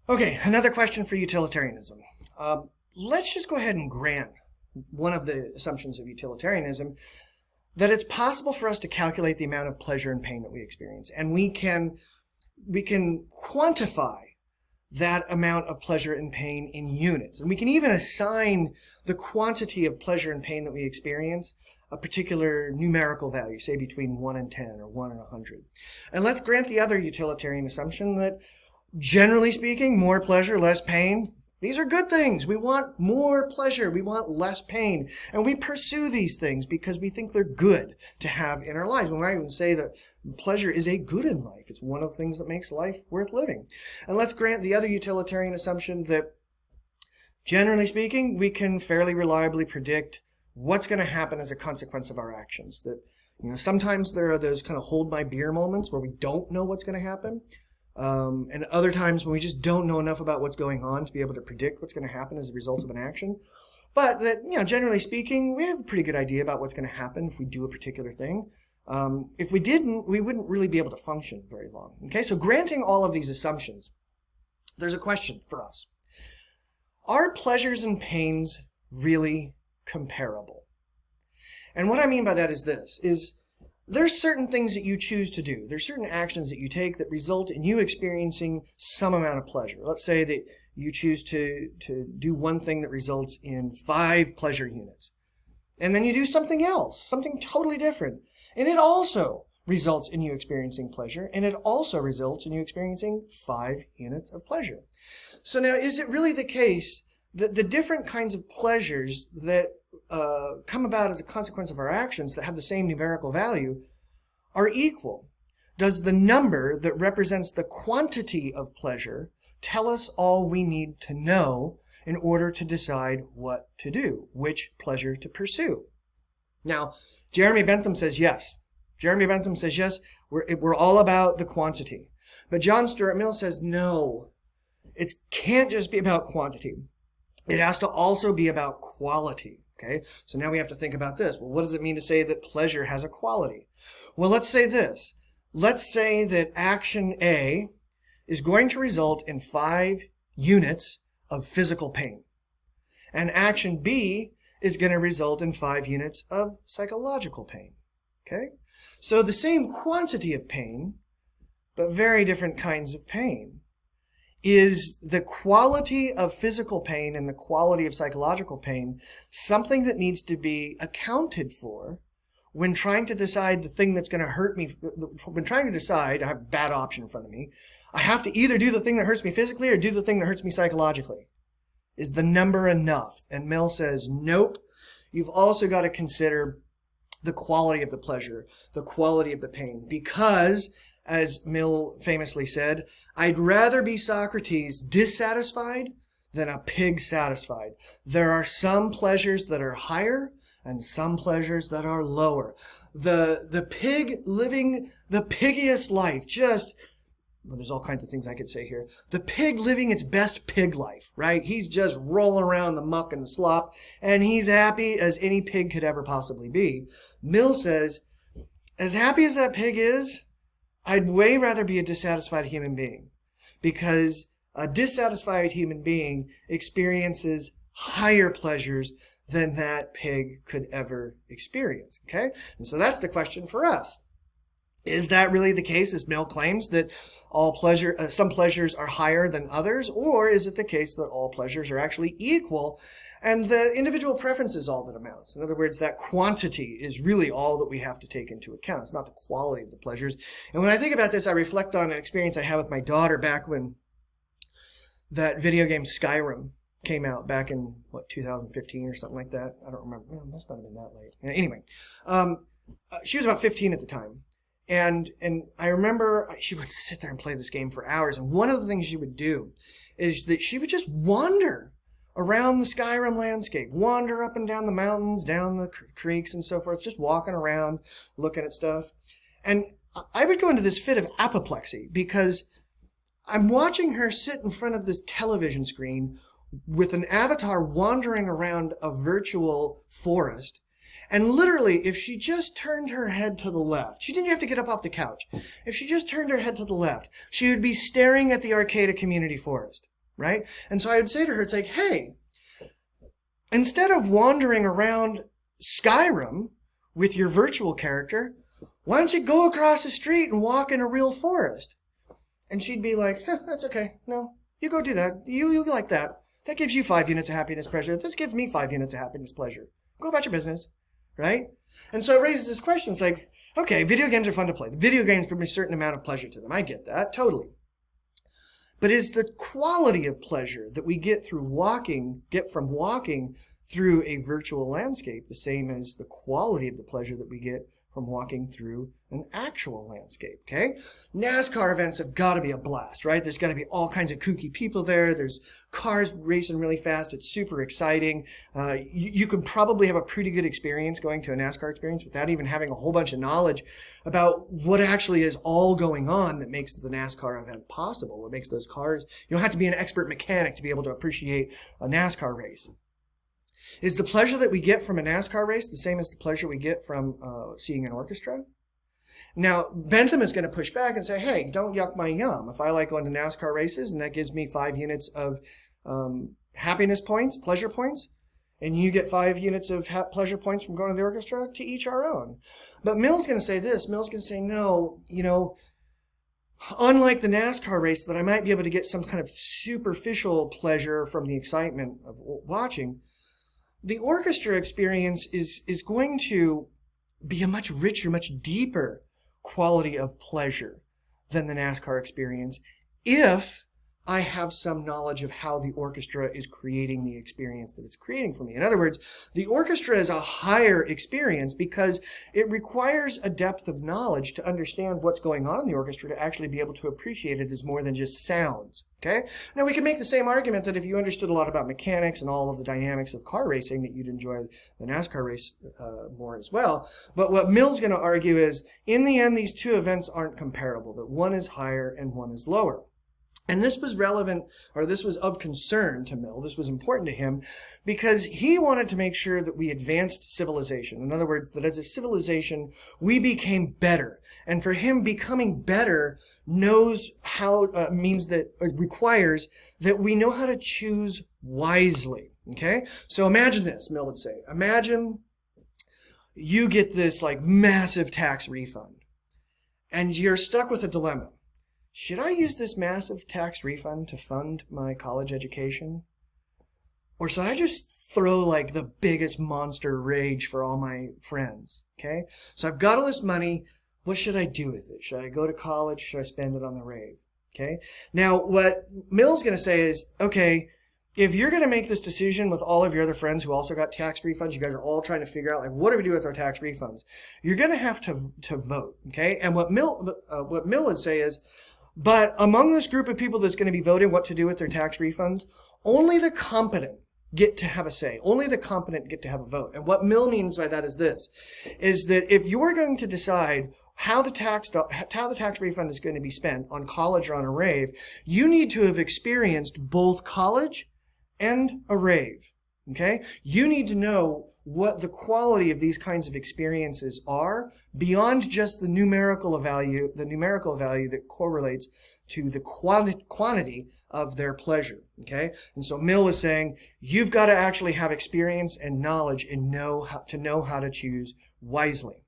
Okay, another question for utilitarianism. Let's just go ahead and grant one of the assumptions of utilitarianism, that it's possible for us to calculate the amount of pleasure and pain that we experience, and we can quantify that amount of pleasure and pain in units. And we can even assign the quantity of pleasure and pain that we experience a particular numerical value, say between 1 and 10 or 1 and 100. And let's grant the other utilitarian assumption that, generally speaking, more pleasure, less pain. These are good things. We want more pleasure. We want less pain. And we pursue these things because we think they're good to have in our lives. We might even say that pleasure is a good in life. It's one of the things that makes life worth living. And let's grant the other utilitarian assumption that, generally speaking, we can fairly reliably predict what's going to happen as a consequence of our actions. That, sometimes there are those kind of hold my beer moments where we don't know what's going to happen. And other times when we just don't know enough about what's going on to be able to predict what's going to happen as a result of an action. But that, generally speaking, we have a pretty good idea about what's going to happen if we do a particular thing. If we didn't, we wouldn't really be able to function very long. Okay, so granting all of these assumptions, there's a question for us. Are pleasures and pains really comparable? And what I mean by that is this, there's certain things that you choose to do. There's certain actions that you take that result in you experiencing some amount of pleasure. Let's say that you choose to do one thing that results in 5 pleasure units. And then you do something else, something totally different. And it also results in you experiencing pleasure. And it also results in you experiencing 5 units of pleasure. So now, is it really the case that the different kinds of pleasures that come about as a consequence of our actions that have the same numerical value are equal? Does the number that represents the quantity of pleasure tell us all we need to know in order to decide what to do, which pleasure to pursue? Now, Jeremy Bentham says yes. Jeremy Bentham says yes, we're all about the quantity. But John Stuart Mill says no, it can't just be about quantity. It has to also be about quality. Okay, so now we have to think about this. Well, what does it mean to say that pleasure has a quality? Well, let's say this. Let's say that action A is going to result in 5 units of physical pain. And action B is going to result in 5 units of psychological pain. Okay, so the same quantity of pain, but very different kinds of pain. Is the quality of physical pain and the quality of psychological pain something that needs to be accounted for when trying to decide the thing that's going to hurt me? When trying to decide, I have a bad option in front of me. I have to either do the thing that hurts me physically or do the thing that hurts me psychologically. Is the number enough? And Mill says, nope. You've also got to consider the quality of the pleasure, the quality of the pain, because, as Mill famously said, I'd rather be Socrates dissatisfied than a pig satisfied. There are some pleasures that are higher and some pleasures that are lower. The pig living the piggiest life, there's all kinds of things I could say here. The pig living its best pig life, right? He's just rolling around the muck and the slop, and he's happy as any pig could ever possibly be. Mill says, as happy as that pig is, I'd way rather be a dissatisfied human being, because a dissatisfied human being experiences higher pleasures than that pig could ever experience. Okay? And so that's the question for us. Is that really the case, as Mill claims, that some pleasures are higher than others? Or is it the case that all pleasures are actually equal and the individual preference is all that amounts? In other words, that quantity is really all that we have to take into account. It's not the quality of the pleasures. And when I think about this, I reflect on an experience I had with my daughter back when that video game Skyrim came out back in, 2015 or something like that. I don't remember. It must not have been that late. Anyway, she was about 15 at the time. And I remember she would sit there and play this game for hours. And one of the things she would do is that she would just wander around the Skyrim landscape, wander up and down the mountains, down the creeks and so forth, just walking around, looking at stuff. And I would go into this fit of apoplexy because I'm watching her sit in front of this television screen with an avatar wandering around a virtual forest. And literally, if she just turned her head to the left, she didn't have to get up off the couch. If she just turned her head to the left, she would be staring at the Arcata Community Forest. right? And so I would say to her, it's like, hey, instead of wandering around Skyrim with your virtual character, why don't you go across the street and walk in a real forest? And she'd be like, that's okay. No, you go do that. You like that. That gives you 5 units of happiness, pleasure. This gives me 5 units of happiness, pleasure. Go about your business, right? And so it raises this question. It's like, okay, video games are fun to play. The video games bring a certain amount of pleasure to them. I get that, totally. But is the quality of pleasure that we get from walking through a virtual landscape the same as the quality of the pleasure that we get from walking through an actual landscape, okay? NASCAR events have got to be a blast, right? There's got to be all kinds of kooky people there. There's cars racing really fast. It's super exciting. You can probably have a pretty good experience going to a NASCAR experience without even having a whole bunch of knowledge about what actually is all going on that makes the NASCAR event possible, what makes those cars. You don't have to be an expert mechanic to be able to appreciate a NASCAR race. Is the pleasure that we get from a NASCAR race the same as the pleasure we get from seeing an orchestra? Now, Bentham is going to push back and say, hey, don't yuck my yum. If I like going to NASCAR races and that gives me 5 units of happiness points, pleasure points, and you get 5 units of pleasure points from going to the orchestra, to each our own. But Mill's going to say this. Mill's going to say, no, unlike the NASCAR race, that I might be able to get some kind of superficial pleasure from the excitement of watching, the orchestra experience is going to be a much richer, much deeper quality of pleasure than the NASCAR experience if I have some knowledge of how the orchestra is creating the experience that it's creating for me. In other words, the orchestra is a higher experience because it requires a depth of knowledge to understand what's going on in the orchestra to actually be able to appreciate it as more than just sounds. Okay? Now, we can make the same argument that if you understood a lot about mechanics and all of the dynamics of car racing, that you'd enjoy the NASCAR race more as well. But what Mill's going to argue is, in the end, these two events aren't comparable, that one is higher and one is lower. And this was relevant, or this was of concern to Mill. This was important to him because he wanted to make sure that we advanced civilization. In other words, that as a civilization, we became better. And for him, becoming better requires that we know how to choose wisely. Okay? So imagine this, Mill would say. Imagine you get this massive tax refund and you're stuck with a dilemma. Should I use this massive tax refund to fund my college education? Or should I just throw the biggest monster rage for all my friends? Okay? So I've got all this money. What should I do with it? Should I go to college? Should I spend it on the rave? Okay? Now, what Mill's going to say is, okay, if you're going to make this decision with all of your other friends who also got tax refunds, you guys are all trying to figure out, what do we do with our tax refunds? You're going to have to vote. Okay? And what Mill would say is, but among this group of people that's going to be voting what to do with their tax refunds, only the competent get to have a say. Only the competent get to have a vote. And what Mill means by that is this, is that if you're going to decide how the tax refund is going to be spent on college or on a rave, you need to have experienced both college and a rave. Okay? You need to know what the quality of these kinds of experiences are beyond just the numerical value that correlates to the quantity of their pleasure. Okay? And so Mill was saying, you've got to actually have experience and knowledge and know how to choose wisely.